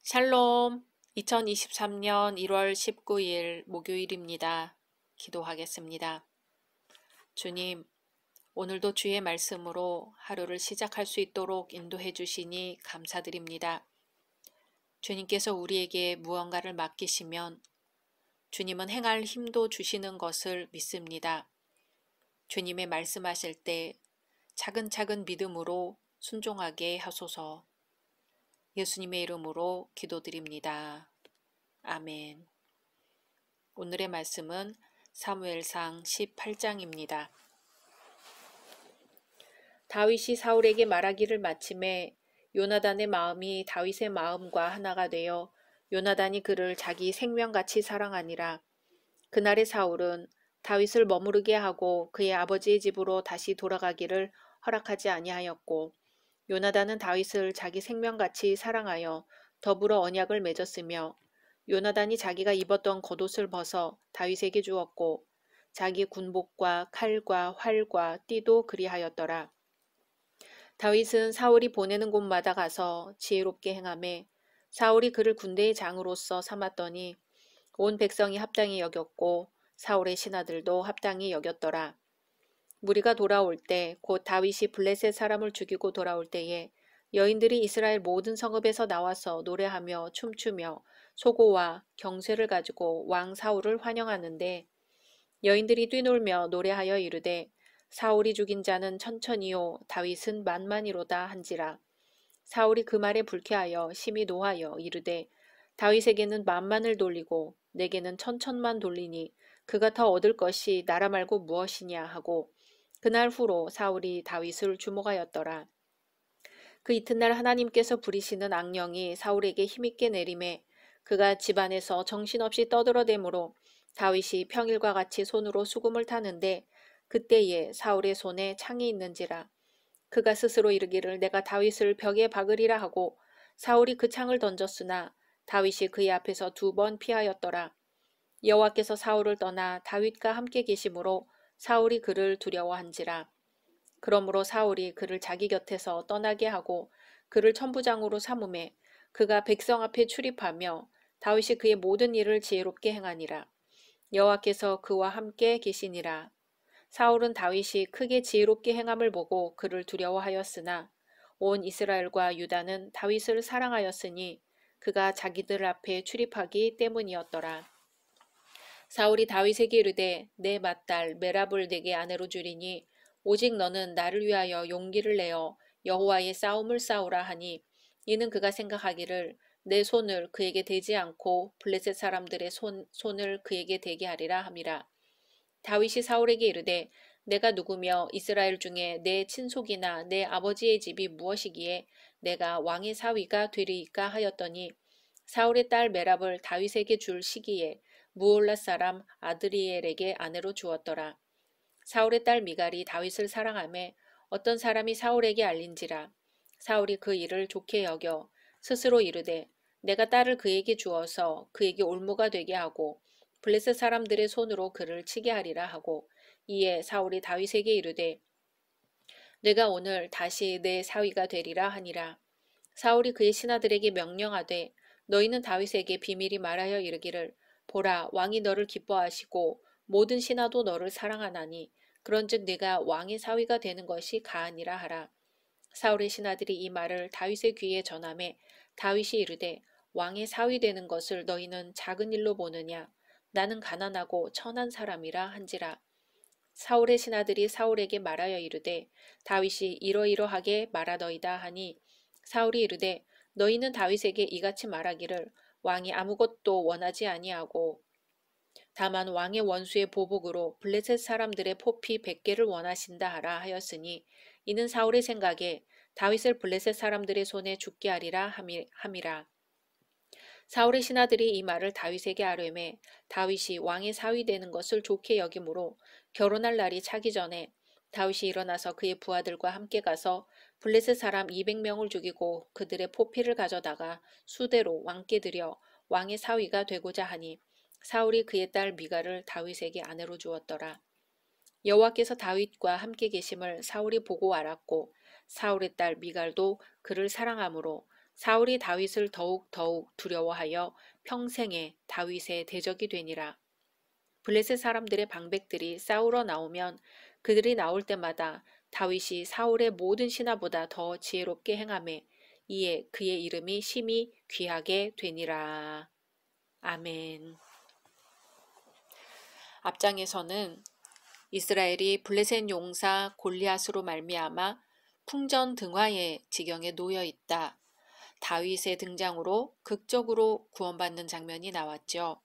샬롬, 2023년 1월 19일 목요일입니다. 기도하겠습니다. 주님, 오늘도 주의 말씀으로 하루를 시작할 수 있도록 인도해 주시니 감사드립니다. 주님께서 우리에게 무언가를 맡기시면 주님은 행할 힘도 주시는 것을 믿습니다. 주님의 말씀하실 때 차근차근 믿음으로 순종하게 하소서. 예수님의 이름으로 기도드립니다. 아멘. 오늘의 말씀은 사무엘상 18장입니다. 다윗이 사울에게 말하기를 마침에 요나단의 마음이 다윗의 마음과 하나가 되어 요나단이 그를 자기 생명같이 사랑하니라. 그날의 사울은 다윗을 머무르게 하고 그의 아버지의 집으로 다시 돌아가기를 허락하지 아니하였고, 요나단은 다윗을 자기 생명같이 사랑하여 더불어 언약을 맺었으며, 요나단이 자기가 입었던 겉옷을 벗어 다윗에게 주었고 자기 군복과 칼과 활과 띠도 그리하였더라. 다윗은 사울이 보내는 곳마다 가서 지혜롭게 행하매 사울이 그를 군대의 장으로서 삼았더니 온 백성이 합당히 여겼고 사울의 신하들도 합당히 여겼더라. 무리가 돌아올 때 곧 다윗이 블레셋 사람을 죽이고 돌아올 때에 여인들이 이스라엘 모든 성읍에서 나와서 노래하며 춤추며 소고와 경쇠를 가지고 왕 사울을 환영하는데, 여인들이 뛰놀며 노래하여 이르되 사울이 죽인 자는 천천히요 다윗은 만만이로다 한지라. 사울이 그 말에 불쾌하여 심히 노하여 이르되 다윗에게는 만만을 돌리고 내게는 천천만 돌리니 그가 더 얻을 것이 나라 말고 무엇이냐 하고, 그날 후로 사울이 다윗을 주목하였더라. 그 이튿날 하나님께서 부리시는 악령이 사울에게 힘있게 내림에 그가 집안에서 정신없이 떠들어대므로 다윗이 평일과 같이 손으로 수금을 타는데, 그때에 사울의 손에 창이 있는지라. 그가 스스로 이르기를 내가 다윗을 벽에 박으리라 하고 사울이 그 창을 던졌으나 다윗이 그의 앞에서 2번 피하였더라. 여호와께서 사울을 떠나 다윗과 함께 계심으로 사울이 그를 두려워한지라. 그러므로 사울이 그를 자기 곁에서 떠나게 하고 그를 천부장으로 삼음에 그가 백성 앞에 출입하며 다윗이 그의 모든 일을 지혜롭게 행하니라. 여호와께서 그와 함께 계시니라. 사울은 다윗이 크게 지혜롭게 행함을 보고 그를 두려워하였으나 온 이스라엘과 유다는 다윗을 사랑하였으니 그가 자기들 앞에 출입하기 때문이었더라. 사울이 다윗에게 이르되 내 맏딸 메랍을 내게 아내로 주리니 오직 너는 나를 위하여 용기를 내어 여호와의 싸움을 싸우라 하니, 이는 그가 생각하기를 내 손을 그에게 대지 않고 블레셋 사람들의 손을 그에게 대게 하리라 함이라. 다윗이 사울에게 이르되 내가 누구며 이스라엘 중에 내 친속이나 내 아버지의 집이 무엇이기에 내가 왕의 사위가 되리이까 하였더니 사울의 딸 메랍을 다윗에게 줄 시기에 무올라 사람 아드리엘에게 아내로 주었더라. 사울의 딸 미갈이 다윗을 사랑하며 어떤 사람이 사울에게 알린지라. 사울이 그 일을 좋게 여겨 스스로 이르되 내가 딸을 그에게 주어서 그에게 올무가 되게 하고 블레셋 사람들의 손으로 그를 치게 하리라 하고 이에 사울이 다윗에게 이르되 내가 오늘 다시 내 사위가 되리라 하니라. 사울이 그의 신하들에게 명령하되 너희는 다윗에게 비밀이 말하여 이르기를 보라 왕이 너를 기뻐하시고 모든 신하도 너를 사랑하나니 그런즉 네가 왕의 사위가 되는 것이 가하니라 하라. 사울의 신하들이 이 말을 다윗의 귀에 전하매 다윗이 이르되 왕의 사위 되는 것을 너희는 작은 일로 보느냐 나는 가난하고 천한 사람이라 한지라. 사울의 신하들이 사울에게 말하여 이르되 다윗이 이러이러하게 말하더이다 하니 사울이 이르되 너희는 다윗에게 이같이 말하기를 왕이 아무것도 원하지 아니하고 다만 왕의 원수의 보복으로 블레셋 사람들의 포피 100개를 원하신다 하라 하였으니 이는 사울의 생각에 다윗을 블레셋 사람들의 손에 죽게 하리라 함이라. 사울의 신하들이 이 말을 다윗에게 아뢰매 다윗이 왕의 사위 되는 것을 좋게 여기므로 결혼할 날이 차기 전에 다윗이 일어나서 그의 부하들과 함께 가서 블레셋 사람 200명을 죽이고 그들의 포피를 가져다가 수대로 왕께 드려 왕의 사위가 되고자 하니 사울이 그의 딸 미갈을 다윗에게 아내로 주었더라. 여호와께서 다윗과 함께 계심을 사울이 보고 알았고 사울의 딸 미갈도 그를 사랑하므로 사울이 다윗을 더욱 두려워하여 평생에 다윗의 대적이 되니라. 블레셋 사람들의 방백들이 싸우러 나오면 그들이 나올 때마다 다윗이 사울의 모든 신하보다 더 지혜롭게 행하매 이에 그의 이름이 심히 귀하게 되니라. 아멘. 앞장에서는 이스라엘이 블레셋 용사 골리앗으로 말미암아 풍전등화의 지경에 놓여 있다. 다윗의 등장으로 극적으로 구원받는 장면이 나왔죠.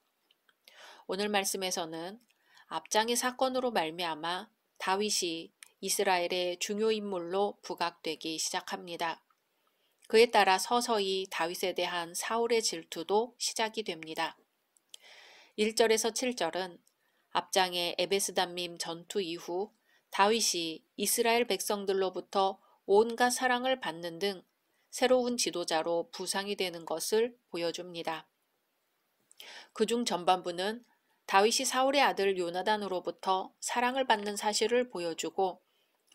오늘 말씀에서는 앞장의 사건으로 말미암아 다윗이 이스라엘의 중요 인물로 부각되기 시작합니다. 그에 따라 서서히 다윗에 대한 사울의 질투도 시작이 됩니다. 1절에서 7절은 앞장의 에베스담밈 전투 이후 다윗이 이스라엘 백성들로부터 온갖 사랑을 받는 등 새로운 지도자로 부상이 되는 것을 보여줍니다. 그중 전반부는 다윗이 사울의 아들 요나단으로부터 사랑을 받는 사실을 보여주고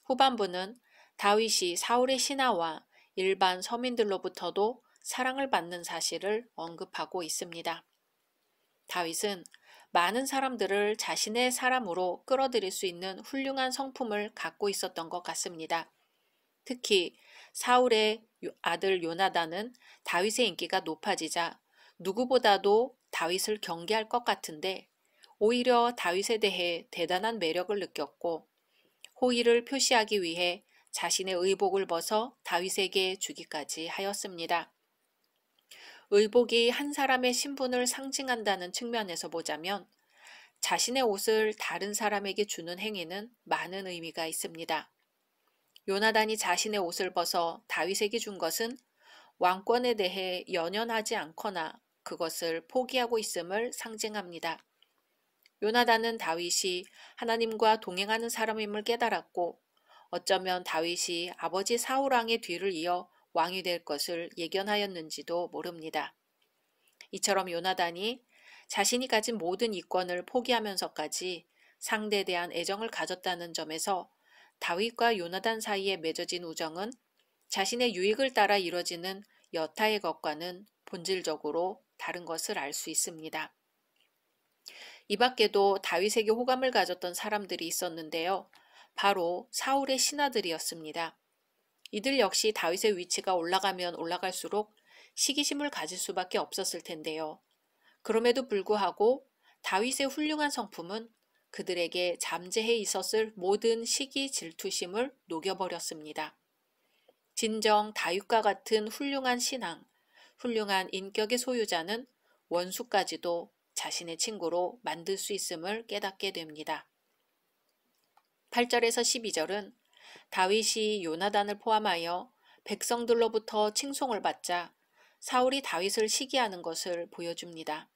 후반부는 다윗이 사울의 신하와 일반 서민들로부터도 사랑을 받는 사실을 언급하고 있습니다. 다윗은 많은 사람들을 자신의 사람으로 끌어들일 수 있는 훌륭한 성품을 갖고 있었던 것 같습니다. 특히 사울의 아들 요나단은 다윗의 인기가 높아지자 누구보다도 다윗을 경계할 것 같은데 오히려 다윗에 대해 대단한 매력을 느꼈고 호의를 표시하기 위해 자신의 의복을 벗어 다윗에게 주기까지 하였습니다. 의복이 한 사람의 신분을 상징한다는 측면에서 보자면 자신의 옷을 다른 사람에게 주는 행위는 많은 의미가 있습니다. 요나단이 자신의 옷을 벗어 다윗에게 준 것은 왕권에 대해 연연하지 않거나 그것을 포기하고 있음을 상징합니다. 요나단은 다윗이 하나님과 동행하는 사람임을 깨달았고 어쩌면 다윗이 아버지 사울왕의 뒤를 이어 왕이 될 것을 예견하였는지도 모릅니다. 이처럼 요나단이 자신이 가진 모든 이권을 포기하면서까지 상대에 대한 애정을 가졌다는 점에서 다윗과 요나단 사이에 맺어진 우정은 자신의 유익을 따라 이뤄지는 여타의 것과는 본질적으로 다른 것을 알 수 있습니다. 이 밖에도 다윗에게 호감을 가졌던 사람들이 있었는데요. 바로 사울의 신하들이었습니다. 이들 역시 다윗의 위치가 올라가면 올라갈수록 시기심을 가질 수밖에 없었을 텐데요. 그럼에도 불구하고 다윗의 훌륭한 성품은 그들에게 잠재해 있었을 모든 시기 질투심을 녹여버렸습니다. 진정 다윗과 같은 훌륭한 신앙, 훌륭한 인격의 소유자는 원수까지도 자신의 친구로 만들 수 있음을 깨닫게 됩니다. 8절에서 12절은 다윗이 요나단을 포함하여 백성들로부터 칭송을 받자 사울이 다윗을 시기하는 것을 보여줍니다.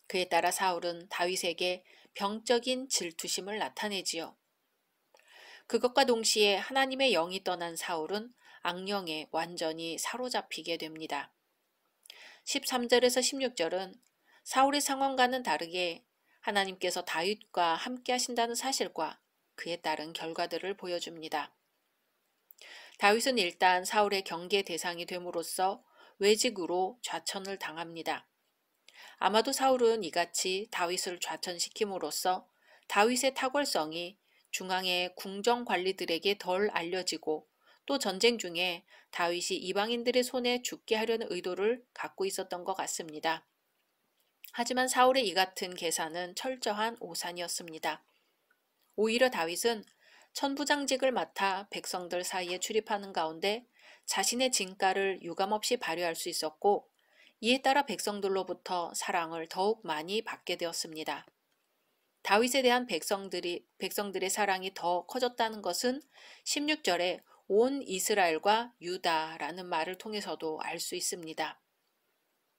그에 따라 사울은 다윗에게 병적인 질투심을 나타내지요. 그것과 동시에 하나님의 영이 떠난 사울은 악령에 완전히 사로잡히게 됩니다. 13절에서 16절은 사울의 상황과는 다르게 하나님께서 다윗과 함께 하신다는 사실과 그에 따른 결과들을 보여줍니다. 다윗은 일단 사울의 경계 대상이 됨으로써 외직으로 좌천을 당합니다. 아마도 사울은 이같이 다윗을 좌천시킴으로써 다윗의 탁월성이 중앙의 궁정 관리들에게 덜 알려지고 또 전쟁 중에 다윗이 이방인들의 손에 죽게 하려는 의도를 갖고 있었던 것 같습니다. 하지만 사울의 이 같은 계산은 철저한 오산이었습니다. 오히려 다윗은 천부장직을 맡아 백성들 사이에 출입하는 가운데 자신의 진가를 유감없이 발휘할 수 있었고 이에 따라 백성들로부터 사랑을 더욱 많이 받게 되었습니다. 다윗에 대한 백성들의 사랑이 더 커졌다는 것은 16절에 온 이스라엘과 유다라는 말을 통해서도 알 수 있습니다.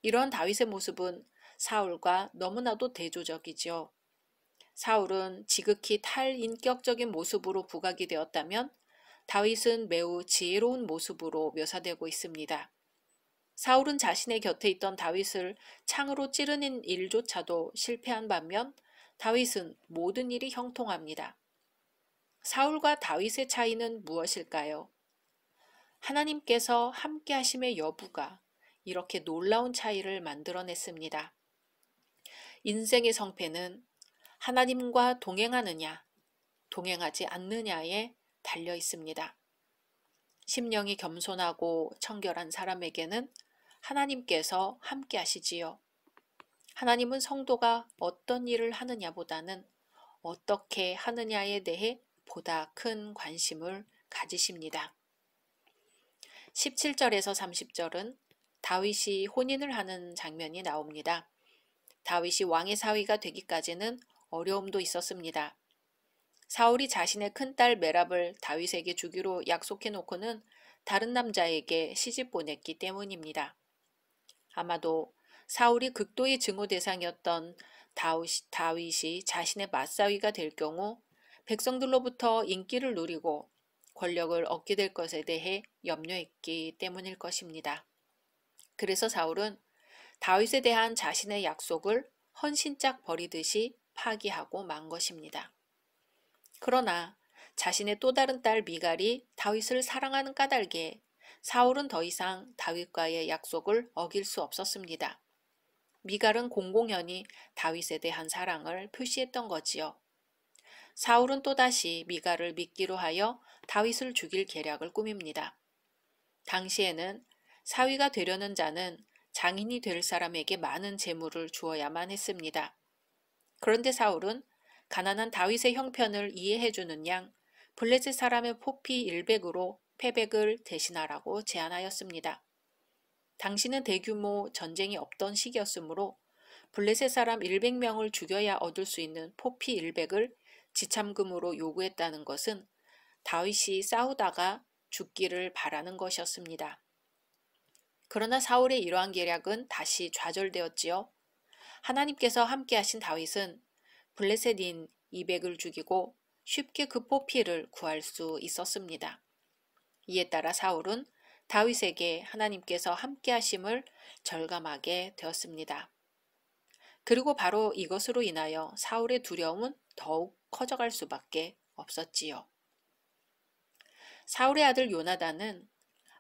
이런 다윗의 모습은 사울과 너무나도 대조적이지요. 사울은 지극히 탈인격적인 모습으로 부각이 되었다면 다윗은 매우 지혜로운 모습으로 묘사되고 있습니다. 사울은 자신의 곁에 있던 다윗을 창으로 찌르는 일조차도 실패한 반면 다윗은 모든 일이 형통합니다. 사울과 다윗의 차이는 무엇일까요? 하나님께서 함께 하심의 여부가 이렇게 놀라운 차이를 만들어냈습니다. 인생의 성패는 하나님과 동행하느냐, 동행하지 않느냐에 달려 있습니다. 심령이 겸손하고 청결한 사람에게는 하나님께서 함께 하시지요. 하나님은 성도가 어떤 일을 하느냐보다는 어떻게 하느냐에 대해 보다 큰 관심을 가지십니다. 17절에서 30절은 다윗이 혼인을 하는 장면이 나옵니다. 다윗이 왕의 사위가 되기까지는 어려움도 있었습니다. 사울이 자신의 큰딸 메랍을 다윗에게 주기로 약속해 놓고는 다른 남자에게 시집 보냈기 때문입니다. 아마도 사울이 극도의 증오 대상이었던 다윗이 자신의 맞사위가 될 경우 백성들로부터 인기를 누리고 권력을 얻게 될 것에 대해 염려했기 때문일 것입니다. 그래서 사울은 다윗에 대한 자신의 약속을 헌신짝 버리듯이 파기하고 만 것입니다. 그러나 자신의 또 다른 딸 미갈이 다윗을 사랑하는 까닭에 사울은 더 이상 다윗과의 약속을 어길 수 없었습니다. 미갈은 공공연히 다윗에 대한 사랑을 표시했던 거지요. 사울은 또다시 미갈을 믿기로 하여 다윗을 죽일 계략을 꾸밉니다. 당시에는 사위가 되려는 자는 장인이 될 사람에게 많은 재물을 주어야만 했습니다. 그런데 사울은 가난한 다윗의 형편을 이해해주는 양 블레셋 사람의 포피 100으로 패백을 대신하라고 제안하였습니다. 당시는 대규모 전쟁이 없던 시기였으므로 블레셋 사람 100명을 죽여야 얻을 수 있는 포피 100을 지참금으로 요구했다는 것은 다윗이 싸우다가 죽기를 바라는 것이었습니다. 그러나 사울의 이러한 계략은 다시 좌절되었지요. 하나님께서 함께하신 다윗은 블레셋인 200을 죽이고 쉽게 그 포피를 구할 수 있었습니다. 이에 따라 사울은 다윗에게 하나님께서 함께하심을 절감하게 되었습니다. 그리고 바로 이것으로 인하여 사울의 두려움은 더욱 커져갈 수밖에 없었지요. 사울의 아들 요나단은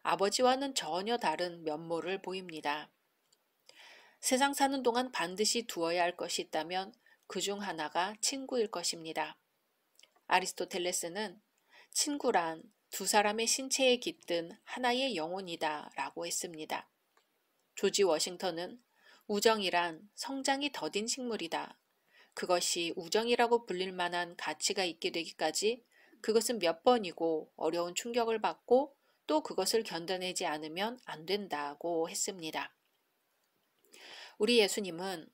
아버지와는 전혀 다른 면모를 보입니다. 세상 사는 동안 반드시 두어야 할 것이 있다면 그중 하나가 친구일 것입니다. 아리스토텔레스는 친구란 두 사람의 신체에 깃든 하나의 영혼이다 라고 했습니다. 조지 워싱턴은 우정이란 성장이 더딘 식물이다. 그것이 우정이라고 불릴 만한 가치가 있게 되기까지 그것은 몇 번이고 어려운 충격을 받고 또 그것을 견뎌내지 않으면 안 된다고 했습니다. 우리 예수님은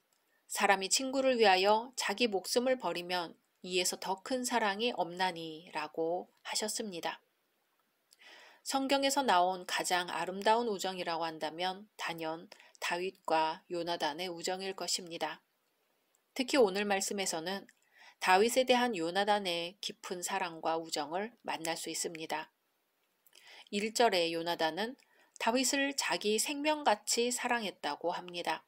사람이 친구를 위하여 자기 목숨을 버리면 이에서 더 큰 사랑이 없나니라고 하셨습니다. 성경에서 나온 가장 아름다운 우정이라고 한다면 단연 다윗과 요나단의 우정일 것입니다. 특히 오늘 말씀에서는 다윗에 대한 요나단의 깊은 사랑과 우정을 만날 수 있습니다. 1절에 요나단은 다윗을 자기 생명같이 사랑했다고 합니다.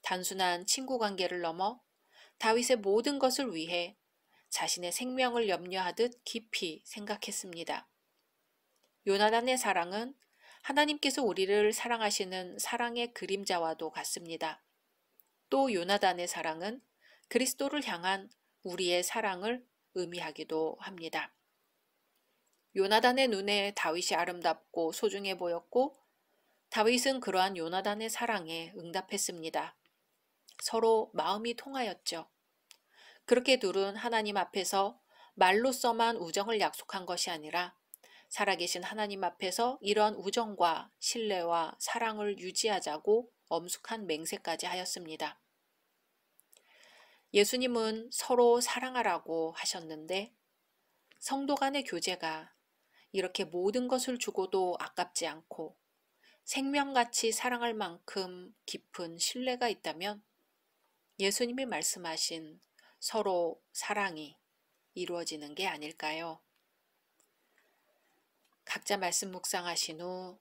단순한 친구 관계를 넘어 다윗의 모든 것을 위해 자신의 생명을 염려하듯 깊이 생각했습니다. 요나단의 사랑은 하나님께서 우리를 사랑하시는 사랑의 그림자와도 같습니다. 또 요나단의 사랑은 그리스도를 향한 우리의 사랑을 의미하기도 합니다. 요나단의 눈에 다윗이 아름답고 소중해 보였고 다윗은 그러한 요나단의 사랑에 응답했습니다. 서로 마음이 통하였죠. 그렇게 둘은 하나님 앞에서 말로써만 우정을 약속한 것이 아니라 살아계신 하나님 앞에서 이러한 우정과 신뢰와 사랑을 유지하자고 엄숙한 맹세까지 하였습니다. 예수님은 서로 사랑하라고 하셨는데 성도 간의 교제가 이렇게 모든 것을 주고도 아깝지 않고 생명같이 사랑할 만큼 깊은 신뢰가 있다면 예수님이 말씀하신 서로 사랑이 이루어지는 게 아닐까요? 각자 말씀 묵상하신 후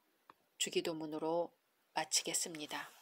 주기도문으로 마치겠습니다.